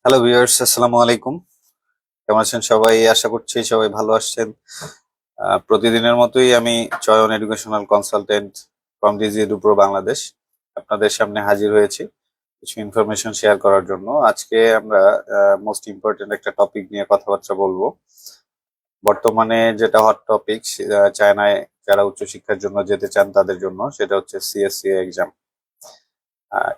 Hello viewers, আসসালামু আলাইকুম। কেমন আছেন সবাই? আশা করছি সবাই ভালো আছেন। প্রতিদিনের মতোই আমি Choyon educational consultant from DG EduPro Bangladesh আপনাদের সামনে হাজির হয়েছি কিছু ইনফরমেশন শেয়ার করার জন্য। আজকে আমরা মোস্ট ইম্পর্টেন্ট একটা টপিক নিয়ে কথাবার্তা বলবো। বর্তমানে যেটা হট টপিক, চায়নায় যারা উচ্চশিক্ষার জন্য যেতে চান তাদের জন্য, সেটা হচ্ছে সিএসসি এক্সাম।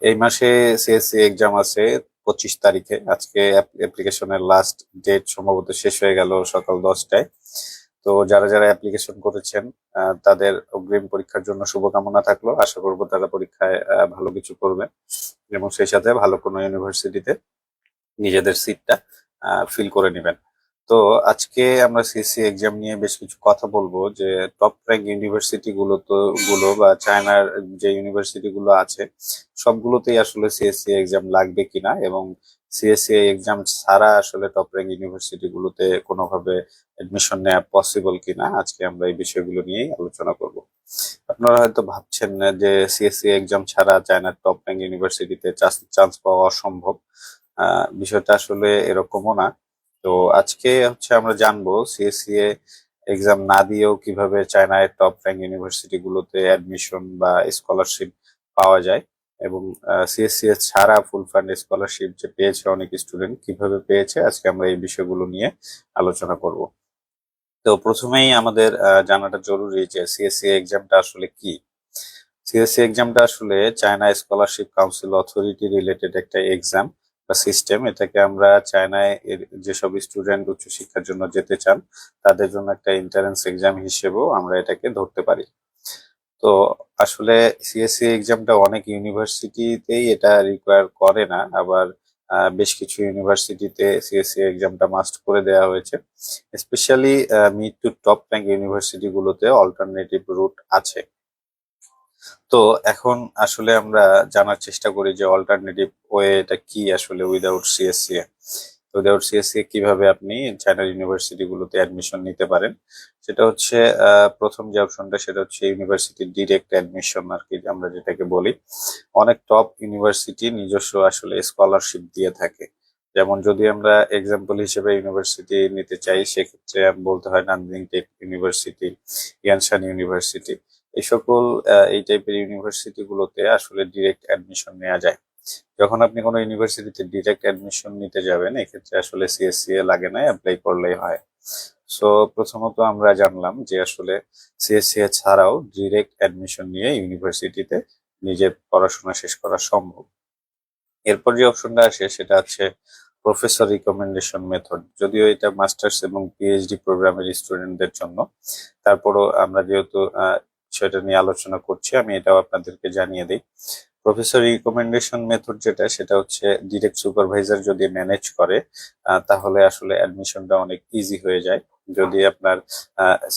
এই মাসে সিএসসি এক্সাম আছে 25 তারিখে। আজকে অ্যাপ্লিকেশনের লাস্ট ডেট সম্ভবত শেষ হয়ে গেল সকাল 10টায়। তো যারা যারা অ্যাপ্লিকেশন করেছেন তাদের অগ্রিম পরীক্ষার জন্য শুভকামনা থাকলো। আশা করবো তারা পরীক্ষায় ভালো কিছু করবে এবং সেই সাথে ভালো কোনো ইউনিভার্সিটিতে নিজেদের সিটটা ফিল করে নেবেন। তো আজকে আমরা সিএসসি এক্সাম নিয়ে বেশ কিছু কথা বলবো, যে টপ র্যাঙ্ক ইউনিভার্সিটি গুলো বা চায়নার যে ইউনিভার্সিটি গুলো আছে সবগুলোতেই আসলে সিএসসি এক্সাম লাগবে কিনা, এবং সিএসসি এক্সাম ছাড়া আসলে টপ র্যাঙ্ক ইউনিভার্সিটি গুলোতে কোনোভাবে এডমিশন নেওয়া পসিবল কিনা, আজকে আমরা এই বিষয়গুলো নিয়েই আলোচনা করব। আপনারা হয়তো ভাবছেন না যে সিএসসি এক্সাম ছাড়া চায়নার টপ র্যাঙ্ক ইউনিভার্সিটিতে চান্স পাওয়া অসম্ভব। বিষয়টা আসলে এরকমও না। তো আজকে হচ্ছে আমরা জানবো সিএসসি এক্সাম না দিয়েও কিভাবে চায়নার টপ র্যাঙ্ক ইউনিভার্সিটি গুলোতে অ্যাডমিশন বা স্কলারশিপ পাওয়া যায়, এবং সিএসসি ছাড়া ফুল ফান্ড স্কলারশিপ যে পেয়েছে অনেক স্টুডেন্ট কিভাবে পেয়েছে, আজকে আমরা এই বিষয়গুলো নিয়ে আলোচনা করব। তো প্রথমেই আমাদের জানাটা জরুরি যে সিএসসি এক্সামটা আসলে কি। সিএসসি এক্সামটা আসলে China scholarship council authority related একটা এক্সাম বা সিস্টেম। এটাকে আমরা চায়নায় যেসব স্টুডেন্ট উচ্চশিক্ষার জন্য যেতে চান তাদের জন্য একটা এন্ট্রান্স এক্সাম হিসেবেও আমরা এটাকে ধরতে পারি। তো আসলে সিএসসি এক্সামটা অনেক ইউনিভার্সিটিতেই এটা রিকোয়ার করে না, আবার বেশ কিছু ইউনিভার্সিটিতে সিএসসি এক্সামটা মাস্ট করে দেওয়া হয়েছে। Specially mid to top rank university গুলোতে অল্টারনেটিভ রুট আছে। তো এখন আসলে আমরা জানার চেষ্টা করি যে অল্টারনেটিভ ওয়েটা কি আসলে উইদাউট সিএসসি। উইদাউট সিএসসি কিভাবে আপনি চায়নার ইউনিভার্সিটি গুলোতে অ্যাডমিশন নিতে পারেন। সেটা হচ্ছে প্রথম যে অপশনটা, সেটা হচ্ছে ইউনিভার্সিটি ডিরেক্ট অ্যাডমিশন আর কি আমরা যেটাকে বলি। অনেক টপ ইউনিভার্সিটি নিজস্ব আসলে স্কলারশিপ দিয়ে থাকে। যেমন যদি আমরা এক্সাম্পল হিসেবে ইউনিভার্সিটি নিতে চাই, সেক্ষেত্রে বলতে হয় Nanjing take university, Jansen university. এই সকল এই টাইপের ইউনিভার্সিটি গুলোতে আসলে ডিরেক্ট অ্যাডমিশন নেওয়া যায়। যখন আপনি কোনো ইউনিভার্সিটিতে ডিরেক্ট অ্যাডমিশন নিতে যাবেন, এক্ষেত্রে আসলে সিএসসি লাগে না, অ্যাপ্লাই করলেই হয়। সো প্রথমত আমরা জানলাম যে আসলে সিএসসি ছাড়াও ডিরেক্ট অ্যাডমিশন নিয়ে ইউনিভার্সিটিতে নিজের পড়াশোনা শেষ করা সম্ভব। এরপর যে অপশনটা আসে সেটা হচ্ছে প্রফেসর রিকমেন্ডেশন মেথড। যদিও এটা মাস্টার্স এবং পিএইচডি প্রোগ্রামের স্টুডেন্টদের জন্য, তারপরও আমরা যেহেতু বিষয়টা নিয়ে আলোচনা করছি, আমি এটাও আপনাদেরকে জানিয়ে দিই। প্রফেসর রিকমেন্ডেশন মেথড যেটা, সেটা হচ্ছে ডিরেক্ট সুপারভাইজার যদি ম্যানেজ করে তাহলে আসলে অ্যাডমিশনটা অনেক ইজি হয়ে যায়। যদি আপনার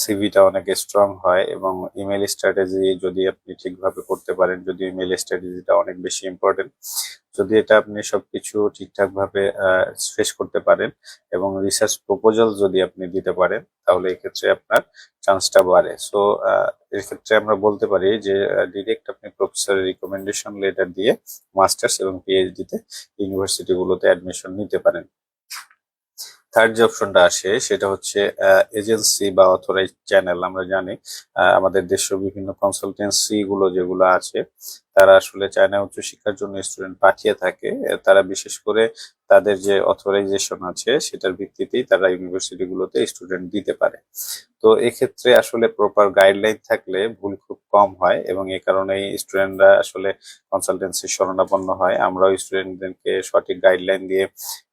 সিভিটা অনেক স্ট্রং হয় এবং ইমেল স্ট্র্যাটেজি যদি আপনি ঠিকভাবে করতে পারেন, যদি ইমেল স্ট্র্যাটেজিটা অনেক বেশি ইম্পর্টেন্ট, যদি এটা আপনি সবকিছু ঠিকঠাক ভাবে শেষ করতে পারেন এবং রিসার্চ প্রপোজাল যদি আপনি দিতে পারেন, তাহলে এক্ষেত্রে আপনার চান্সটা বাড়ে। সো এক্ষেত্রে আমরা বলতে পারি যে ডিরেক্ট আপনি প্রফেসরের রিকমেন্ডেশন লেটার দিয়ে মাস্টার্স এবং পিএইচডি তে ইউনিভার্সিটি গুলোতে অ্যাডমিশন নিতে পারেন। থার্ড যে অপশনটা আসে সেটা হচ্ছে এজেন্সি বা অথরাইজ চ্যানেল। আমরা জানি আমাদের দেশের বিভিন্ন কনসালটেন্সি গুলো যেগুলো আছে, তারা আসলে চায়না উচ্চশিক্ষার জন্য স্টুডেন্ট পাঠিয়ে থাকে। তারা বিশেষ করে তাদের যে অথরাইজেশন আছে সেটার ভিত্তিতেই তারা ইউনিভার্সিটি গুলোতে স্টুডেন্ট দিতে পারে। তো এক্ষেত্রে আসলে প্রপার গাইডলাইন থাকলে ভুল খুব কম হয়, এবং এই কারণেই স্টুডেন্টরা আসলে কনসালটেন্সির শরণাপন্ন হয়। আমরাও স্টুডেন্টদেরকে সঠিক গাইডলাইন দিয়ে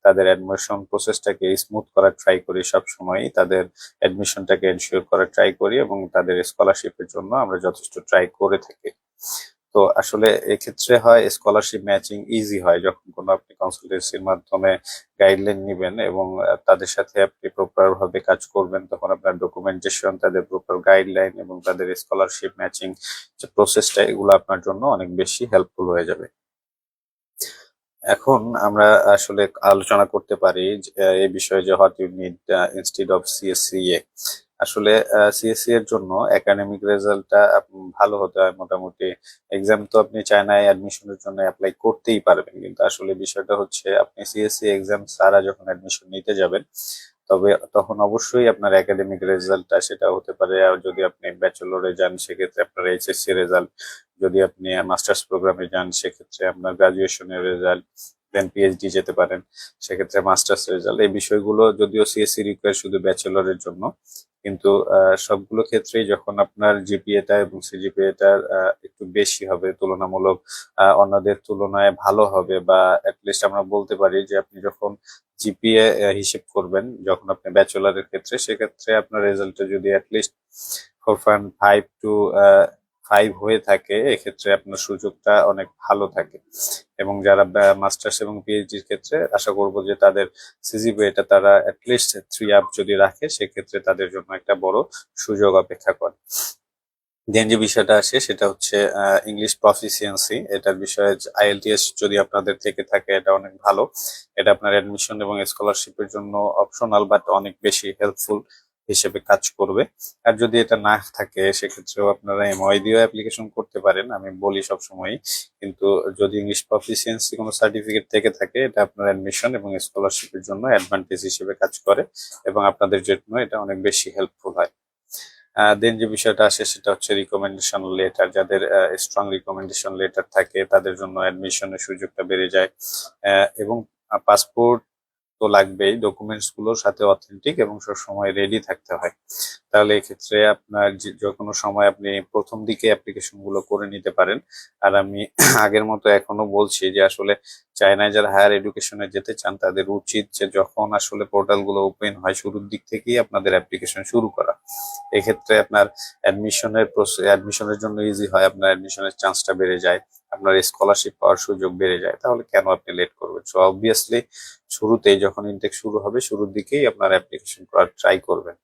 তাদের অ্যাডমিশন প্রসেসটাকে স্মুথ করার ট্রাই করি, সবসময়ই তাদের অ্যাডমিশনটাকে এনশিওর করার ট্রাই করি, এবং তাদের স্কলারশিপের জন্য আমরা যথেষ্ট ট্রাই করে থাকি। তো আসলে এক্ষেত্রে হয় স্কলারশিপ ম্যাচিং ইজি হয় যখন কোনো আপনি কনসালটেন্সির মাধ্যমে গাইডলাইন নিবেন এবং তাদের সাথে আপনি প্রপার ভাবে কাজ করবেন, তখন আপনার ডকুমেন্টেশন, তাদের প্রপার গাইডলাইন এবং তাদের স্কলারশিপ ম্যাচিং যে প্রসেসটা, এগুলো আপনার জন্য অনেক বেশি হেল্পফুল হয়ে যাবে। এখন আমরা আসলে আলোচনা করতে পারি এই বিষয়ে যে what you need instead of CSCA. আসলে সিএসসি এর জন্য একাডেমিক রেজাল্টটা ভালো হতে হয় মোটামুটি। এক্সাম তো আপনি চায়নায় অ্যাডমিশনের জন্য অ্যাপ্লাই করতেই পারবেন, কিন্তু আসলে বিষয়টা হচ্ছে আপনি সিএসসি এক্সাম ছাড়া যখন অ্যাডমিশন নিতে যাবেন তবে তখন অবশ্যই আপনার একাডেমিক রেজাল্টটা সেটা হতে পারে। আর যদি আপনি ব্যাচেলরে যান সেক্ষেত্রে আপনার এইচএসসি রেজাল্ট, যদি আপনি মাস্টার্স প্রোগ্রামে যান সেক্ষেত্রে আপনার গ্রাজুয়েশনের রেজাল্ট, দেন পিএইচডি যেতে পারেন সেক্ষেত্রে মাস্টার্স রেজাল্ট। এই বিষয়গুলো যদিও সিএসসি রিকোয়ার শুধু ব্যাচেলরের জন্য, কিন্তু সবগুলো ক্ষেত্রেই যখন আপনার জিপিএটা এবং সিজিপিএটা একটু বেশি হবে তুলনামূলক, অন্যদের তুলনায় ভালো হবে, বা অ্যাটলিস্ট আমরা বলতে পারি যে আপনি যখন জিপিএ হিসেব করবেন যখন আপনি ব্যাচেলরের ক্ষেত্রে, সেক্ষেত্রে আপনার রেজাল্টে যদি অ্যাটলিস্ট 4.5 হয়ে থাকে এক্ষেত্রে আপনার সুযোগটা অনেক ভালো থাকে। এবং যারা মাস্টার্স এবং পিএইচডির ক্ষেত্রে আশা করব যে তাদের সিজিপিএটা তারা অ্যাটলিস্ট 3 আপ যদি রাখে সেক্ষেত্রে তাদের জন্য একটা বড় সুযোগ অপেক্ষা করে। দেন যে বিষয়টা আসে সেটা হচ্ছে ইংলিশ প্রফিসিয়েন্সি। এটার বিষয়ে আইএলটিএস যদি আপনাদের থেকে থাকে এটা অনেক ভালো। এটা আপনার অ্যাডমিশন এবং স্কলারশিপের জন্য অপশনাল বাট অনেক বেশি হেল্পফুল হিসেবে কাজ করবে। আর যদি এটা না থাকে সেক্ষেত্রেও আপনারা এমওয়াই দিয়েও অ্যাপ্লিকেশন করতে পারেন, আমি বলি সবসময়। কিন্তু যদি ইংলিশ প্রফিসিয়েন্সি কোনো সার্টিফিকেট থেকে থাকে এটা আপনার অ্যাডমিশন এবং স্কলারশিপের জন্য অ্যাডভান্টেজ হিসেবে কাজ করে এবং আপনাদের জন্য এটা অনেক বেশি হেল্পফুল হয়। দেন যে বিষয়টা আসে সেটা হচ্ছে রিকমেন্ডেশন লেটার। যাদের স্ট্রং রিকমেন্ডেশন লেটার থাকে তাদের জন্য অ্যাডমিশনের সুযোগটা বেড়ে যায়। এবং পাসপোর্ট তো লাগবেই, ডকুমেন্টস গুলোর সাথে অথেন্টিক এবং সবসময় রেডি থাকতে হয়। তাহলে এক্ষেত্রে আপনার যে কোনো সময় আপনি প্রথম দিকে অ্যাপ্লিকেশন গুলো করে নিতে পারেন। আর আমি আগের মতো এখনো বলছি যে আসলে চায়নায় যারা হায়ার এডুকেশনে যেতে চান তাদের উচিত যে যখন আসলে পোর্টাল গুলো ওপেন হয় শুরুর দিক থেকেই আপনাদের অ্যাপ্লিকেশন শুরু করা। এক্ষেত্রে আপনার অ্যাডমিশনের জন্য ইজি হয়, আপনার অ্যাডমিশনের চান্সটা বেড়ে যায়, আপনার স্কলারশিপ পাওয়ার সুযোগ বেড়ে যায়। তাহলে কেন আপনি লেট করবেন? সো অবভিয়াসলি শুরুতেই যখন ইনটেক শুরু হবে শুরুর দিকেই আপনার অ্যাপ্লিকেশন করার ট্রাই করবেন।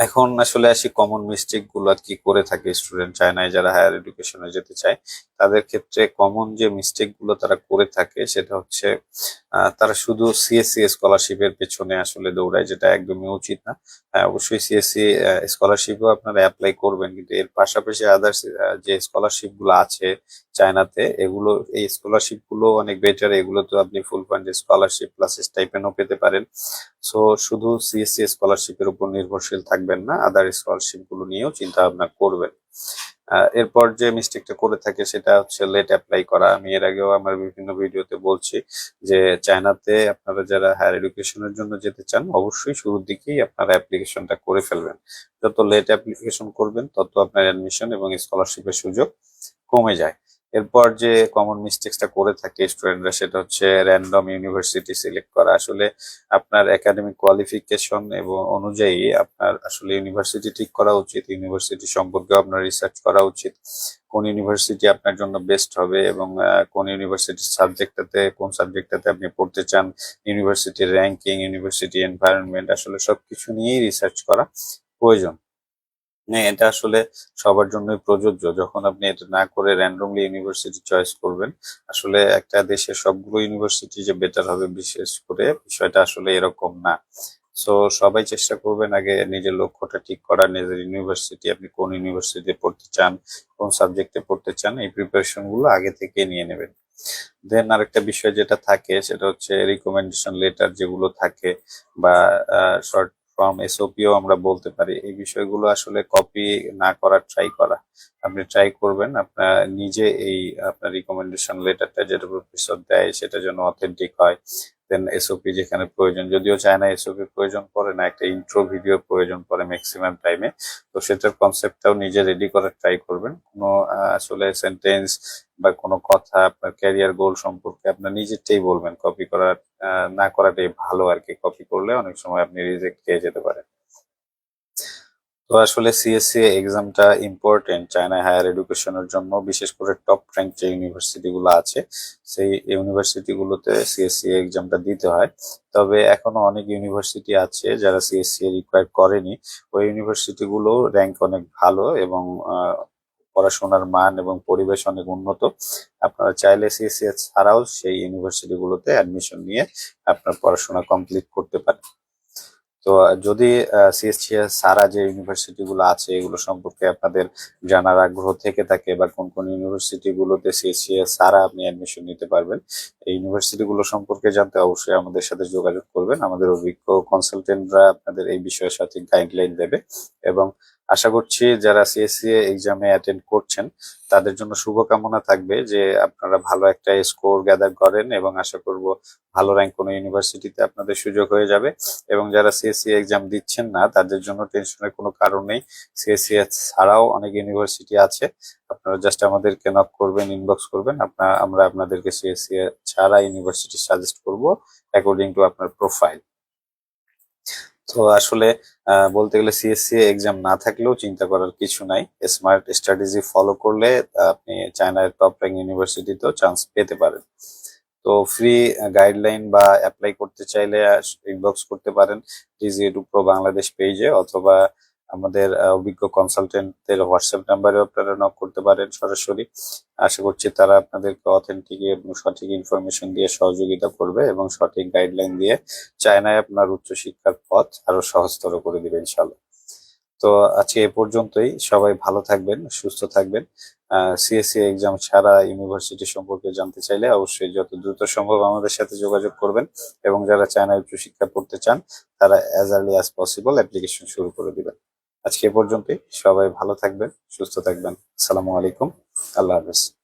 এখন আসলে আসি কমন মিস্টেক গুলো কি করে থাকে স্টুডেন্ট চায়নায় যারা হায়ার এডুকেশনে যেতে চায়। তাদের ক্ষেত্রে কমন যে মিস্টেক গুলো তারা করে থাকে সেটা হচ্ছে তারা শুধু সিএসসি স্কলারশিপের পেছনে আসলে দৌড়ায়, যেটা একদমই উচিত না। অবশ্যই সিএসসি স্কলারশিপও আপনারা অ্যাপ্লাই করবেন, কিন্তু এর পাশাপাশি আদার্স যে স্কলারশিপ গুলো আছে চায়নাতে, এগুলো এই স্কলারশিপ গুলো অনেক বেটার। এগুলো তো আপনি ফুল ফান্ড স্কলারশিপ প্লাস স্টাইপেন্ডও পেতে পারেন। সো শুধু সিএসসি স্কলারশিপের উপর নির্ভরশীল থাকবেন না, আদার স্কলারশিপ গুলো নিয়েও চিন্তা ভাবনা করবেন। এরপর যে মিস্টেকটা করে থাকে সেটা হচ্ছে লেট অ্যাপ্লাই করা। আমি এর আগেও আমার বিভিন্ন ভিডিওতে বলছি যে চায়নাতে আপনারা যারা হায়ার এডুকেশনের জন্য যেতে চান অবশ্যই শুরুর দিকেই আপনারা অ্যাপ্লিকেশনটা করে ফেলবেন। যত লেট অ্যাপ্লিকেশন করবেন তত আপনার অ্যাডমিশন এবং স্কলারশিপের সুযোগ কমে যায়। এরপর যে কমন মিস্টেক্সটা করে থাকে স্টুডেন্টরা সেটা হচ্ছে র্যান্ডম ইউনিভার্সিটি সিলেক্ট করা। আসলে আপনার একাডেমিক কোয়ালিফিকেশন এবং অনুযায়ী আপনার আসলে ইউনিভার্সিটি ঠিক করা উচিত। ইউনিভার্সিটি সম্পর্কে আপনার রিসার্চ করা উচিত, কোন ইউনিভার্সিটি আপনার জন্য বেস্ট হবে এবং কোন ইউনিভার্সিটির কোন সাবজেক্টটাতে আপনি পড়তে চান, ইউনিভার্সিটির র্যাঙ্কিং, ইউনিভার্সিটি এনভায়রনমেন্ট, আসলে সবকিছু নিয়েই রিসার্চ করা প্রয়োজন। এটা আসলে সবার জন্যই প্রযোজ্য। যখন আপনি এটা না করে র্যান্ডমলি ইউনিভার্সিটি চয়েস করবেন, আসলে একটা দেশের সবগুলো ইউনিভার্সিটি যে বেটার হবে বিশেষ করে বিষয়টা আসলে এরকম না। সো সবাই চেষ্টা করবেন আগে নিজের লক্ষ্যটা ঠিক করা, নিজের ইউনিভার্সিটি, আপনি কোন ইউনিভার্সিটিতে পড়তে চান, কোন সাবজেক্টে পড়তে চান, এই প্রিপারেশন গুলো আগে থেকে নিয়ে নেবেন। দেন আরেকটা বিষয় যেটা থাকে সেটা হচ্ছে রিকমেন্ডেশন লেটার যেগুলো থাকে, বা শর্ট ফর্ম এসওপিও আমরা বলতে পারি, এই বিষয়গুলো আসলে কপি না করার ট্রাই করা। আপনি ট্রাই করবেন আপনার নিজে এই আপনার রিকমেন্ডেশন লেটারটা যেটা প্রফেসর দেয় সেটা যেন অথেন্টিক হয়। দেন এসওপি যেখানে প্রয়োজন, যদিও চায়না এসওপি প্রয়োজন পড়ে না, একটা ইন্ট্রো ভিডিও প্রয়োজন পড়ে ম্যাক্সিমাম টাইমে। তো সেটার কনসেপ্টটাও নিজে রেডি করার ট্রাই করবেন। কোনো আসলে সেন্টেন্স বা কোনো কথা আপনার ক্যারিয়ার গোল সম্পর্কে আপনার নিজেরটাই বলবেন, কপি করার না করাটাই ভালো আর কি। কপি করলে অনেক সময় আপনি রিজেক্ট খেয়ে যেতে পারেন। তো আসলে সিএসসি এক্সামটা ইম্পর্টেন্ট চায়না হায়ার এডুকেশনের জন্য, বিশেষ করে টপ র্যাঙ্ক যে ইউনিভার্সিটি গুলো আছে সেই ইউনিভার্সিটি গুলোতে সিএসসি এক্সামটা দিতে হয়। তবে এখনো অনেক ইউনিভার্সিটি আছে যারা সিএসসি রিকোয়ার করেনি। ওই ইউনিভার্সিটি গুলো র্যাঙ্ক অনেক ভালো এবং পড়াশোনার মান এবং পরিবেশ অনেক উন্নত। আপনারা চাইলে সিএসসি ছাড়াও সেই ইউনিভার্সিটি গুলোতে অ্যাডমিশন নিয়ে আপনার পড়াশোনা কমপ্লিট করতে পারেন। তো যদি সিএসসিএস ছাড়া যে ইউনিভার্সিটি গুলো আছে এগুলো সম্পর্কে আপনাদের জানার আগ্রহ থেকে থাকে বা কোন কোন ইউনিভার্সিটি গুলোতে সিএসসিএস ছাড়া আপনি অ্যাডমিশন নিতে পারবেন, এই ইউনিভার্সিটি গুলো সম্পর্কে জানতে অবশ্যই আমাদের সাথে যোগাযোগ করবেন। আমাদের অভিজ্ঞ কনসালটেন্টরা আপনাদের এই বিষয়ে সঠিক গাইডলাইন দেবে। এবং আশা করছি যারা সিএসসি এক্সামে অ্যাটেন্ড করছেন তাদের জন্য শুভকামনা থাকবে যে আপনারা ভালো একটা স্কোর গ্যাদার করেন, এবং আশা করব ভালো র্যাঙ্ক কোনো ইউনিভার্সিটিতে আপনাদের সুযোগ হয়ে যাবে। এবং যারা সিএসসি এক্সাম দিচ্ছেন না তাদের জন্য টেনশনের কোনো কারণ নেই। সিএসসি ছাড়াও অনেক ইউনিভার্সিটি আছে, আপনারা জাস্ট আমাদেরকে নক করবেন, ইনবক্স করবেন, আমরা আপনাদেরকে সিএসসি ছাড়া ইউনিভার্সিটি সাজেস্ট করব অ্যাকর্ডিং টু আপনার প্রোফাইল। তো আসলে বলতে গেলে সিএসসি এক্সাম না থাকলেও চিন্তা করার কিছু নাই। স্মার্ট স্ট্র্যাটেজি ফলো করলে আপনি চায়নার টপ র্যাঙ্ক ইউনিভার্সিটিতেও চান্স পেতে পারেন। তো ফ্রি গাইডলাইন বা অ্যাপ্লাই করতে চাইলে ইনবক্স করতে পারেন টিজি প্রো বাংলাদেশ পেজে, অথবা আমাদের অভিজ্ঞ কনসালটেন্টদের হোয়াটসঅ্যাপ নাম্বারেও আপনারা নক করতে পারেন সরাসরি। আশা করছি তারা আপনাদেরকে অথেন্টিক এবং সঠিক ইনফরমেশন দিয়ে সহযোগিতা করবে এবং সঠিক গাইডলাইন দিয়ে চায়নায় আপনার উচ্চশিক্ষার পথ আরো সহজতর করে দিবে ইনশাল্লাহ। তো আজকে এ পর্যন্তই, সবাই ভালো থাকবেন, সুস্থ থাকবেন। সিএসসি এক্সাম ছাড়া ইউনিভার্সিটি সম্পর্কে জানতে চাইলে অবশ্যই যত দ্রুত সম্ভব আমাদের সাথে যোগাযোগ করবেন। এবং যারা চায়নায় উচ্চশিক্ষা পড়তে চান তারা as early as possible application শুরু করে দিবেন। আজকে এ পর্যন্তই, সবাই ভালো থাকবেন, সুস্থ থাকবেন। আসসালামু আলাইকুম, আল্লাহ হাফেজ।